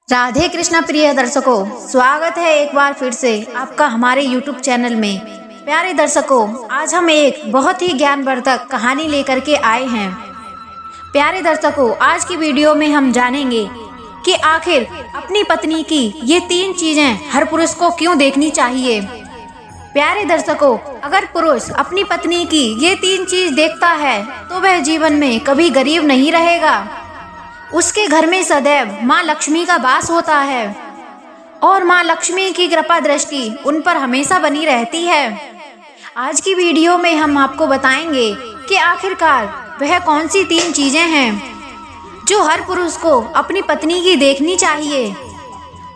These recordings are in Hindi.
राधे कृष्णा प्रिय दर्शकों, स्वागत है एक बार फिर से आपका हमारे YouTube चैनल में। प्यारे दर्शकों, आज हम एक बहुत ही ज्ञानवर्धक कहानी लेकर के आए हैं। प्यारे दर्शकों, आज की वीडियो में हम जानेंगे कि आखिर अपनी पत्नी की ये 3 चीजें हर पुरुष को क्यों देखनी चाहिए। प्यारे दर्शकों, अगर पुरुष अपनी पत्नी की ये 3 चीज देखता है तो वह जीवन में कभी गरीब नहीं रहेगा। उसके घर में सदैव माँ लक्ष्मी का वास होता है और माँ लक्ष्मी की कृपा दृष्टि उन पर हमेशा बनी रहती है। आज की वीडियो में हम आपको बताएंगे कि आखिरकार वह कौन सी 3 चीजें हैं जो हर पुरुष को अपनी पत्नी की देखनी चाहिए।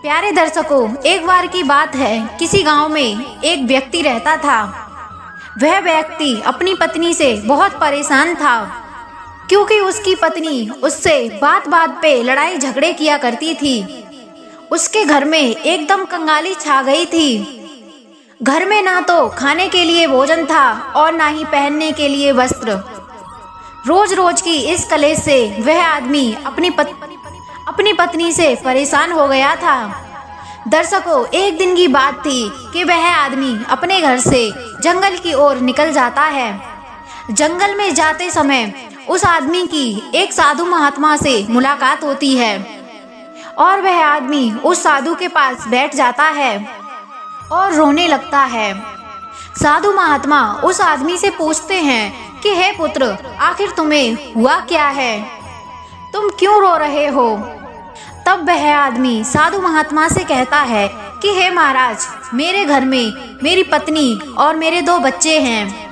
प्यारे दर्शकों, एक बार की बात है, किसी गांव में एक व्यक्ति रहता था। वह व्यक्ति अपनी पत्नी से बहुत परेशान था क्योंकि उसकी पत्नी उससे बात बात पे लड़ाई झगड़े किया करती थी। उसके घर में एकदम कंगाली छा गई थी। घर में ना तो खाने के लिए भोजन था और ना ही पहनने के लिए वस्त्र। रोज रोज की इस कलेश से वह आदमी अपनी पत्नी से परेशान हो गया था। दर्शकों, एक दिन की बात थी कि वह आदमी अपने घर से जंगल की ओर निकल जाता है। जंगल में जाते समय उस आदमी की एक साधु महात्मा से मुलाकात होती है और वह आदमी उस साधु के पास बैठ जाता है और रोने लगता है। साधु महात्मा उस आदमी से पूछते हैं कि हे पुत्र, आखिर तुम्हें हुआ क्या है, तुम क्यों रो रहे हो। तब वह आदमी साधु महात्मा से कहता है कि हे महाराज, मेरे घर में मेरी पत्नी और मेरे 2 बच्चे हैं,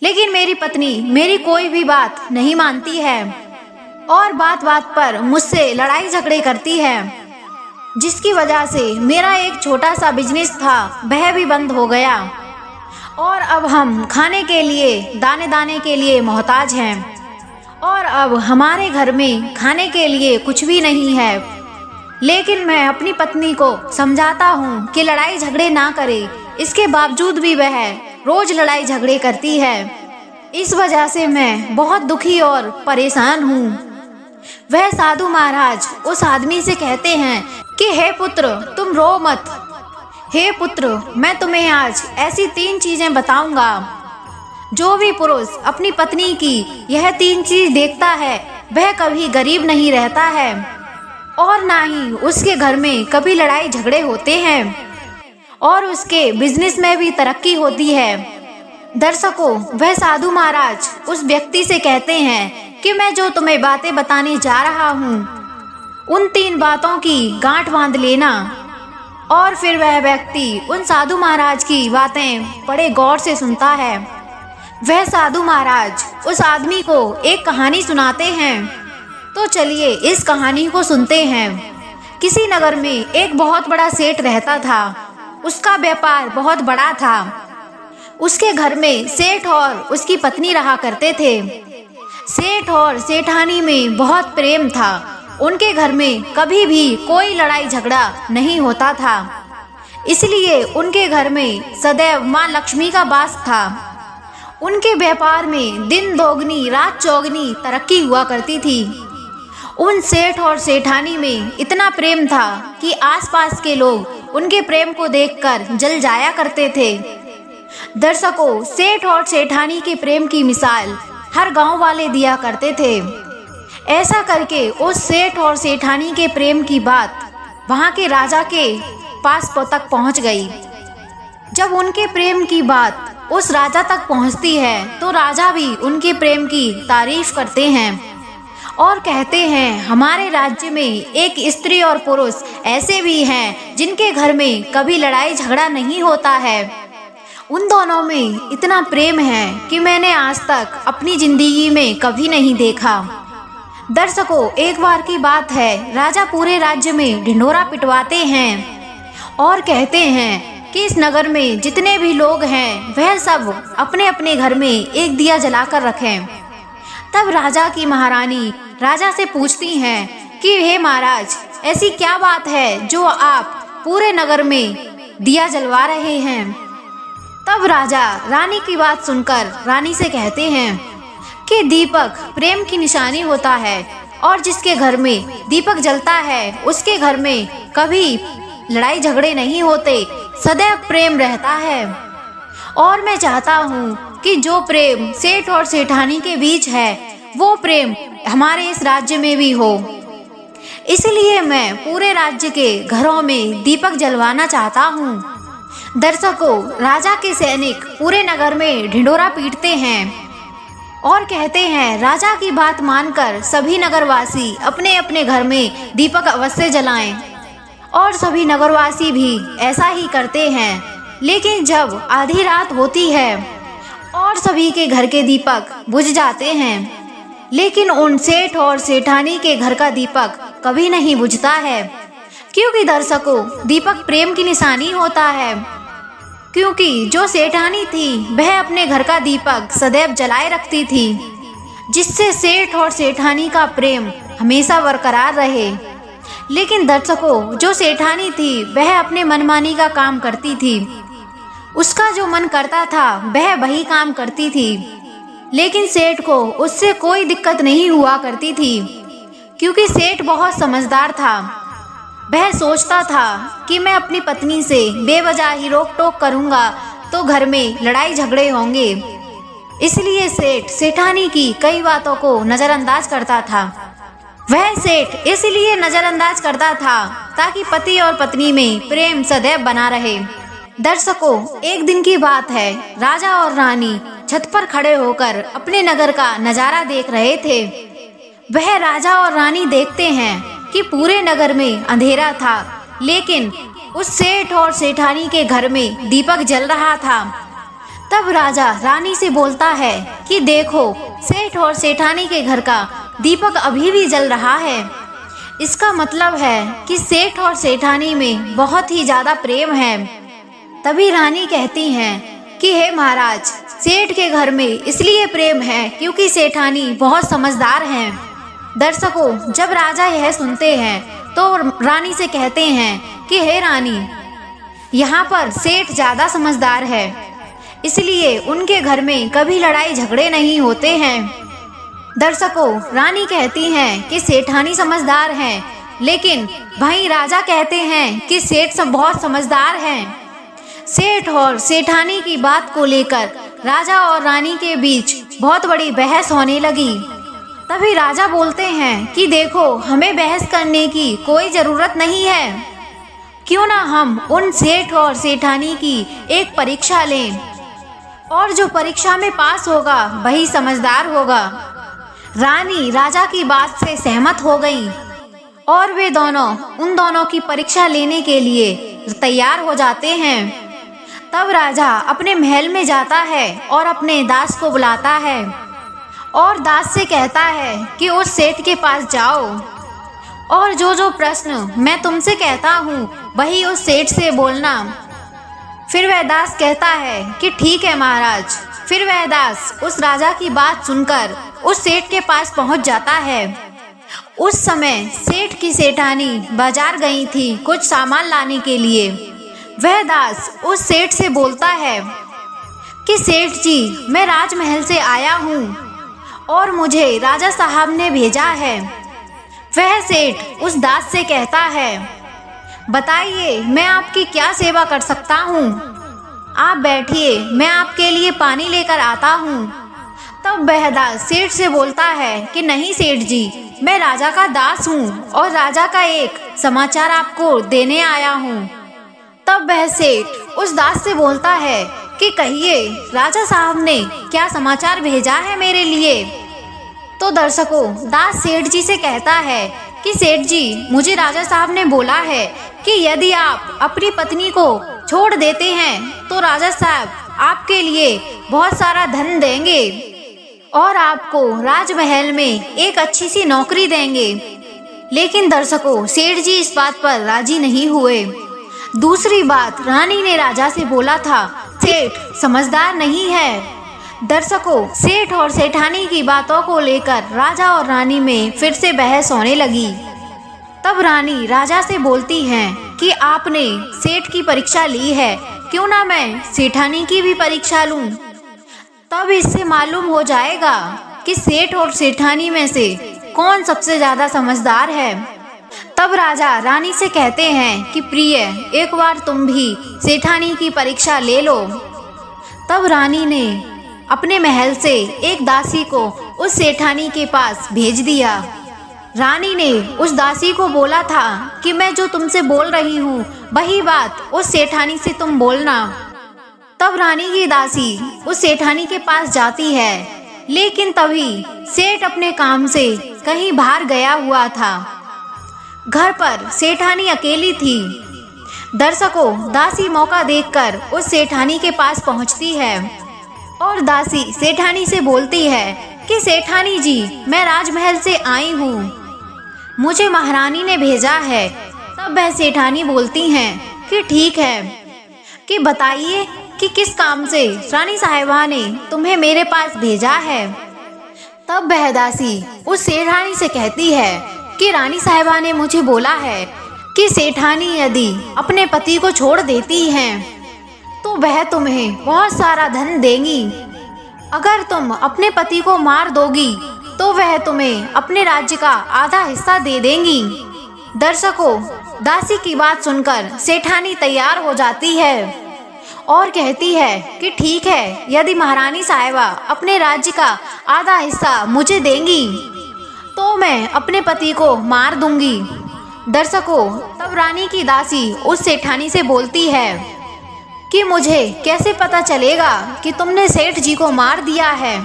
लेकिन मेरी पत्नी मेरी कोई भी बात नहीं मानती है और बात बात पर मुझसे लड़ाई झगड़े करती है, जिसकी वजह से मेरा एक छोटा सा बिजनेस था वह भी बंद हो गया और अब हम खाने के लिए दाने दाने के लिए मोहताज हैं और अब हमारे घर में खाने के लिए कुछ भी नहीं है। लेकिन मैं अपनी पत्नी को समझाता हूँ कि लड़ाई झगड़े ना करे, इसके बावजूद भी वह रोज लड़ाई झगड़े करती है। इस वजह से मैं बहुत दुखी और परेशान हूँ। वह साधु महाराज उस आदमी से कहते हैं कि हे पुत्र, तुम रो मत। हे पुत्र, मैं तुम्हें आज ऐसी 3 चीजें बताऊंगा। जो भी पुरुष अपनी पत्नी की यह 3 चीज देखता है वह कभी गरीब नहीं रहता है और ना ही उसके घर में कभी लड़ाई झगड़े होते हैं और उसके बिजनेस में भी तरक्की होती है। दर्शकों, वह साधु महाराज उस व्यक्ति से कहते हैं कि मैं जो तुम्हें बातें बताने जा रहा हूँ उन 3 बातों की गांठ बांध लेना। और फिर वह व्यक्ति उन साधु महाराज की बातें बड़े गौर से सुनता है। वह साधु महाराज उस आदमी को एक कहानी सुनाते हैं। तो चलिए इस कहानी को सुनते हैं। किसी नगर में एक बहुत बड़ा सेठ रहता था। उसका व्यापार बहुत बड़ा था। उसके घर में सेठ और उसकी पत्नी रहा करते थे। सेठ और सेठानी में बहुत प्रेम था। उनके घर में कभी भी कोई लड़ाई झगड़ा नहीं होता था, इसलिए उनके घर में सदैव माँ लक्ष्मी का वास था। उनके व्यापार में दिन दोगुनी रात चौगुनी तरक्की हुआ करती थी। उन सेठ और सेठानी में इतना प्रेम था कि आसपास के लोग उनके प्रेम को देखकर जल जाया करते थे। दर्शकों, सेठ और सेठानी के प्रेम की मिसाल हर गांव वाले दिया करते थे। ऐसा करके उस सेठ और सेठानी के प्रेम की बात वहां के राजा के पास तक पहुंच गई। जब उनके प्रेम की बात उस राजा तक पहुंचती है तो राजा भी उनके प्रेम की तारीफ करते हैं और कहते हैं, हमारे राज्य में एक स्त्री और पुरुष ऐसे भी हैं जिनके घर में कभी लड़ाई झगड़ा नहीं होता है। उन दोनों में इतना प्रेम है कि मैंने आज तक अपनी जिंदगी में कभी नहीं देखा। दर्शकों, एक बार की बात है, राजा पूरे राज्य में ढिंढोरा पिटवाते हैं और कहते हैं कि इस नगर में जितने भी लोग हैं वह सब अपने अपने घर में एक दिया जलाकर रखें। तब राजा की महारानी राजा से पूछती हैं कि हे महाराज, ऐसी क्या बात है जो आप पूरे नगर में दिया जलवा रहे हैं। तब राजा रानी की बात सुनकर रानी से कहते हैं कि दीपक प्रेम की निशानी होता है और जिसके घर में दीपक जलता है उसके घर में कभी लड़ाई झगड़े नहीं होते, सदैव प्रेम रहता है। और मैं चाहता हूँ कि जो प्रेम सेठ और सेठानी के बीच है वो प्रेम हमारे इस राज्य में भी हो। इसलिए मैं पूरे राज्य के घरों में दीपक जलवाना चाहता हूँ। दर्शकों, राजा के सैनिक पूरे नगर में ढिंढोरा पीटते हैं और कहते हैं राजा की बात मानकर सभी नगरवासी अपने अपने घर में दीपक अवश्य जलाएं। और सभी नगरवासी भी ऐसा ही करते हैं। लेकिन जब आधी रात होती है और सभी के घर के दीपक बुझ जाते हैं, लेकिन उन सेठ और सेठानी के घर का दीपक कभी नहीं बुझता है। क्योंकि दर्शकों, दीपक प्रेम की निशानी होता है। क्योंकि जो सेठानी थी वह अपने घर का दीपक सदैव जलाए रखती थी, जिससे सेठ और सेठानी का प्रेम हमेशा बरकरार रहे। लेकिन दर्शकों, जो सेठानी थी वह अपने मनमानी का काम करती थी। उसका जो मन करता था वह वही काम करती थी। लेकिन सेठ को उससे कोई दिक्कत नहीं हुआ करती थी, क्योंकि सेठ बहुत समझदार था। वह सोचता था कि मैं अपनी पत्नी से बेवजह ही रोक टोक करूंगा तो घर में लड़ाई झगड़े होंगे। इसलिए सेठ सेठानी की कई बातों को नज़रअंदाज करता था। वह सेठ इसलिए नज़रअंदाज करता था ताकि पति और पत्नी में प्रेम सदैव बना रहे। दर्शकों, एक दिन की बात है, राजा और रानी छत पर खड़े होकर अपने नगर का नज़ारा देख रहे थे। वह राजा और रानी देखते हैं कि पूरे नगर में अंधेरा था, लेकिन उस सेठ और सेठानी के घर में दीपक जल रहा था। तब राजा रानी से बोलता है कि देखो, सेठ और सेठानी के घर का दीपक अभी भी जल रहा है। इसका मतलब है कि सेठ और सेठानी में बहुत ही ज़्यादा प्रेम है। तभी रानी कहती हैं कि हे महाराज, सेठ के घर में इसलिए प्रेम है क्योंकि सेठानी बहुत समझदार हैं। दर्शकों, जब राजा यह सुनते हैं तो रानी से कहते हैं कि हे रानी, यहाँ पर सेठ ज़्यादा समझदार है, इसलिए उनके घर में कभी लड़ाई झगड़े नहीं होते हैं। दर्शकों, रानी कहती हैं कि सेठानी समझदार हैं, लेकिन भाई राजा कहते हैं कि सेठ सब बहुत समझदार हैं। सेठ और सेठानी की बात को लेकर राजा और रानी के बीच बहुत बड़ी बहस होने लगी। तभी राजा बोलते हैं कि देखो, हमें बहस करने की कोई ज़रूरत नहीं है। क्यों ना हम उन सेठ और सेठानी की एक परीक्षा लें, और जो परीक्षा में पास होगा वही समझदार होगा। रानी राजा की बात से सहमत हो गई और वे दोनों उन दोनों की परीक्षा लेने के लिए तैयार हो जाते हैं। तब राजा अपने महल में जाता है और अपने दास को बुलाता है और दास से कहता है कि उस सेठ के पास जाओ और जो जो प्रश्न मैं तुमसे कहता हूँ वही उस सेठ से बोलना। फिर वह दास कहता है कि ठीक है महाराज। फिर वह दास उस राजा की बात सुनकर उस सेठ के पास पहुँच जाता है। उस समय सेठ की सेठानी बाजार गई थी कुछ सामान लाने के लिए। वह दास उस सेठ से बोलता है कि सेठ जी, मैं राजमहल से आया हूँ और मुझे राजा साहब ने भेजा है। वह सेठ उस दास से कहता है, बताइए मैं आपकी क्या सेवा कर सकता हूँ। आप बैठिए, मैं आपके लिए पानी लेकर आता हूँ। तब वह दास सेठ से बोलता है कि नहीं सेठ जी, मैं राजा का दास हूँ और राजा का एक समाचार आपको देने आया हूँ। तब वह सेठ उस दास से बोलता है कि कहिए, राजा साहब ने क्या समाचार भेजा है मेरे लिए। तो दर्शकों, दास सेठ जी से कहता है कि सेठ जी, मुझे राजा साहब ने बोला है कि यदि आप अपनी पत्नी को छोड़ देते हैं तो राजा साहब आपके लिए बहुत सारा धन देंगे और आपको राजमहल में एक अच्छी सी नौकरी देंगे। लेकिन दर्शकों, सेठ जी इस बात पर राजी नहीं हुए। दूसरी बात, रानी ने राजा से बोला था सेठ समझदार नहीं है। दर्शकों, सेठ और सेठानी की बातों को लेकर राजा और रानी में फिर से बहस होने लगी। तब रानी राजा से बोलती हैं कि आपने सेठ की परीक्षा ली है, क्यों ना मैं सेठानी की भी परीक्षा लूं। तब इससे मालूम हो जाएगा कि सेठ और सेठानी में से कौन सबसे ज्यादा समझदार है। तब राजा रानी से कहते हैं कि प्रिय, एक बार तुम भी सेठानी की परीक्षा ले लो। तब रानी ने अपने महल से एक दासी को उस सेठानी के पास भेज दिया। रानी ने उस दासी को बोला था कि मैं जो तुमसे बोल रही हूँ वही बात उस सेठानी से तुम बोलना। तब रानी की दासी उस सेठानी के पास जाती है, लेकिन तभी सेठ अपने काम से कहीं बाहर गया हुआ था। घर पर सेठानी अकेली थी। दर्शकों, दासी मौका देखकर उस सेठानी के पास पहुंचती है और दासी सेठानी से बोलती है कि सेठानी जी, मैं राजमहल से आई हूँ, मुझे महारानी ने भेजा है। तब वह सेठानी बोलती हैं कि ठीक है, कि बताइए कि किस काम से रानी साहिबा ने तुम्हें मेरे पास भेजा है। तब वह दासी उस सेठानी से कहती है कि रानी साहिबा ने मुझे बोला है कि सेठानी यदि अपने पति को छोड़ देती हैं तो वह तुम्हें बहुत सारा धन देंगी। अगर तुम अपने पति को मार दोगी तो वह तुम्हें अपने राज्य का आधा हिस्सा दे देंगी। दर्शकों, दासी की बात सुनकर सेठानी तैयार हो जाती है और कहती है कि ठीक है, यदि महारानी साहिबा अपने राज्य का आधा हिस्सा मुझे देंगी तो मैं अपने पति को मार दूंगी। दर्शकों, तब रानी की दासी उस सेठानी से बोलती है कि मुझे कैसे पता चलेगा कि तुमने सेठ जी को मार दिया है।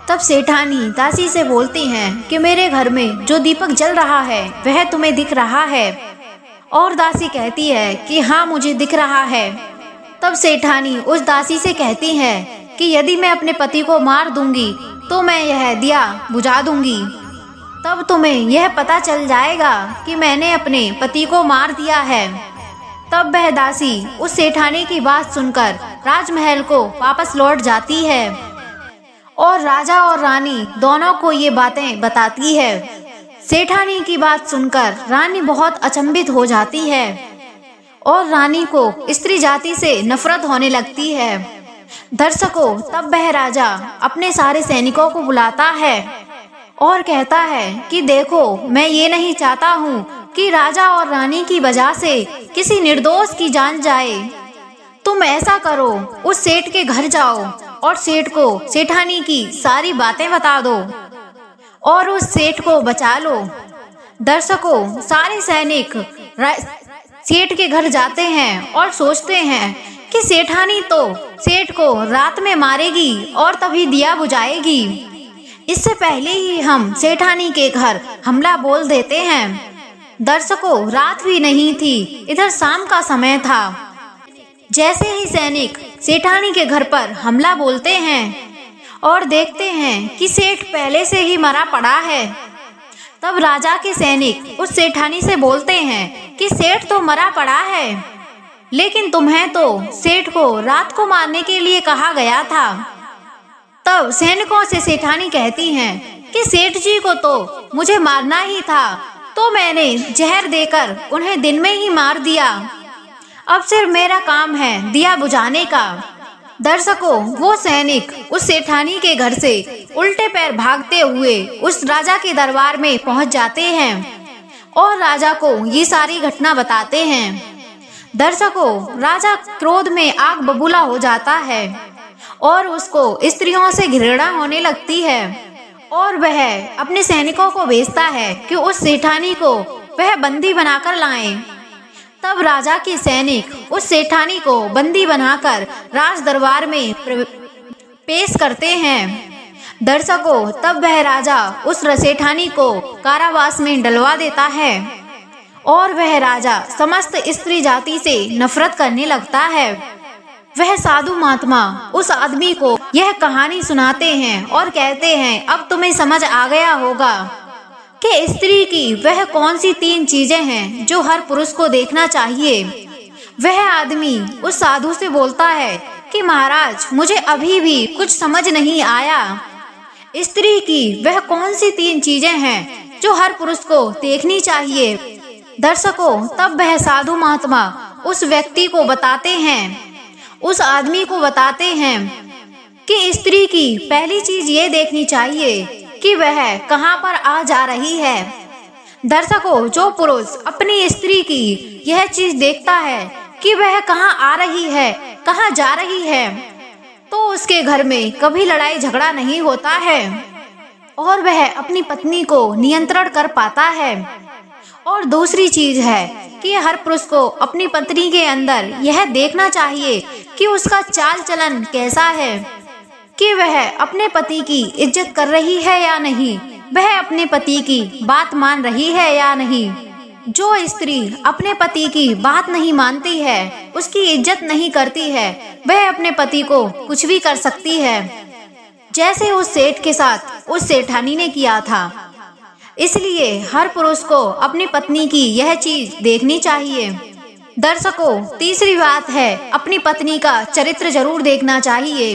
तब सेठानी दासी से बोलती हैं कि मेरे घर में जो दीपक जल रहा है वह तुम्हें दिख रहा है। और दासी कहती है कि हाँ, मुझे दिख रहा है। तब सेठानी उस दासी से कहती है कि यदि मैं अपने पति को मार दूंगी तो मैं यह दिया बुझा दूंगी। तब तुम्हें यह पता चल जाएगा कि मैंने अपने पति को मार दिया है। तब वह दासी उस सेठानी की बात सुनकर राजमहल को वापस लौट जाती है और राजा और रानी दोनों को ये बातें बताती है। सेठानी की बात सुनकर रानी बहुत अचंभित हो जाती है और रानी को स्त्री जाति से नफरत होने लगती है। दर्शकों, तब वह राजा अपने सारे सैनिकों को बुलाता है और कहता है कि देखो, मैं ये नहीं चाहता हूँ कि राजा और रानी की वजह से किसी निर्दोष की जान जाए। तुम ऐसा करो, उस सेठ के घर जाओ और सेठ को सेठानी की सारी बातें बता दो और उस सेठ को बचा लो। दर्शकों, सारे सैनिक सेठ के घर जाते हैं और सोचते हैं कि सेठानी तो सेठ को रात में मारेगी और तभी दिया बुझाएगी। इससे पहले ही हम सेठानी के घर हमला बोल देते हैं। दर्शकों, रात भी नहीं थी, इधर शाम का समय था। जैसे ही सैनिक सेठानी के घर पर हमला बोलते हैं और देखते हैं कि सेठ पहले से ही मरा पड़ा है, तब राजा के सैनिक उस सेठानी से बोलते हैं कि सेठ तो मरा पड़ा है, लेकिन तुम्हें तो सेठ को रात को मारने के लिए कहा गया था। तब सैनिकों से सेठानी कहती हैं कि सेठ जी को तो मुझे मारना ही था, तो मैंने जहर देकर उन्हें दिन में ही मार दिया। अब सिर्फ मेरा काम है दिया बुझाने का। दर्शकों, वो सैनिक उस सेठानी के घर से उल्टे पैर भागते हुए उस राजा के दरबार में पहुंच जाते हैं और राजा को ये सारी घटना बताते हैं। दर्शकों, राजा क्रोध में आग बबूला हो जाता है और उसको स्त्रियों से घृणा होने लगती है और वह अपने सैनिकों को भेजता है कि उस सेठानी को वह बंदी बनाकर लाएं। तब राजा के सैनिक उस सेठानी को बंदी बनाकर राज दरबार में पेश करते हैं। दर्शकों, तब वह राजा उस सेठानी को कारावास में डलवा देता है और वह राजा समस्त स्त्री जाति से नफरत करने लगता है। वह साधु महात्मा उस आदमी को यह कहानी सुनाते हैं और कहते हैं, अब तुम्हें समझ आ गया होगा कि स्त्री की वह कौन सी 3 चीजें हैं जो हर पुरुष को देखना चाहिए। वह आदमी उस साधु से बोलता है कि महाराज, मुझे अभी भी कुछ समझ नहीं आया। स्त्री की वह कौन सी 3 चीजें हैं जो हर पुरुष को देखनी चाहिए। दर्शकों, तब वह साधु महात्मा उस व्यक्ति को बताते हैं, उस आदमी को बताते हैं कि स्त्री की पहली चीज ये देखनी चाहिए कि वह कहां पर आ जा रही है। दर्शकों, जो पुरुष अपनी स्त्री की यह चीज देखता है कि वह कहां आ रही है, कहां जा रही है, तो उसके घर में कभी लड़ाई झगड़ा नहीं होता है और वह अपनी पत्नी को नियंत्रण कर पाता है। और दूसरी चीज है कि हर पुरुष को अपनी पत्नी के अंदर यह देखना चाहिए कि उसका चाल चलन कैसा है, कि वह अपने पति की इज्जत कर रही है या नहीं, वह अपने पति की बात मान रही है या नहीं। जो स्त्री अपने पति की बात नहीं मानती है, उसकी इज्जत नहीं करती है, वह अपने पति को कुछ भी कर सकती है, जैसे उस सेठ के साथ उस सेठानी ने किया था। इसलिए हर पुरुष को अपनी पत्नी की यह चीज देखनी चाहिए। दर्शकों, तीसरी बात है अपनी पत्नी का चरित्र जरूर देखना चाहिए।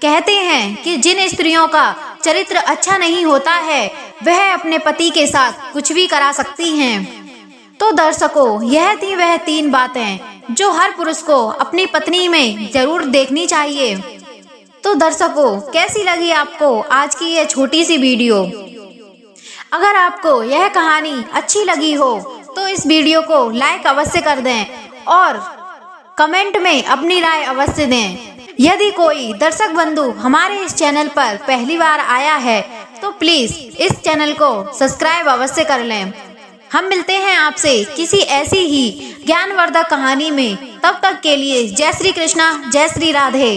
कहते हैं कि जिन स्त्रियों का चरित्र अच्छा नहीं होता है, वह अपने पति के साथ कुछ भी करा सकती हैं। तो दर्शकों, यह थी वह 3 बातें जो हर पुरुष को अपनी पत्नी में जरूर देखनी चाहिए। तो दर्शकों, कैसी लगी आपको आज की यह छोटी सी वीडियो? अगर आपको यह कहानी अच्छी लगी हो तो इस वीडियो को लाइक अवश्य कर दें और कमेंट में अपनी राय अवश्य दें। यदि कोई दर्शक बंधु हमारे इस चैनल पर पहली बार आया है तो प्लीज इस चैनल को सब्सक्राइब अवश्य कर लें। हम मिलते हैं आपसे किसी ऐसी ही ज्ञानवर्धक कहानी में। तब तक के लिए जय श्री कृष्णा, जय श्री राधे।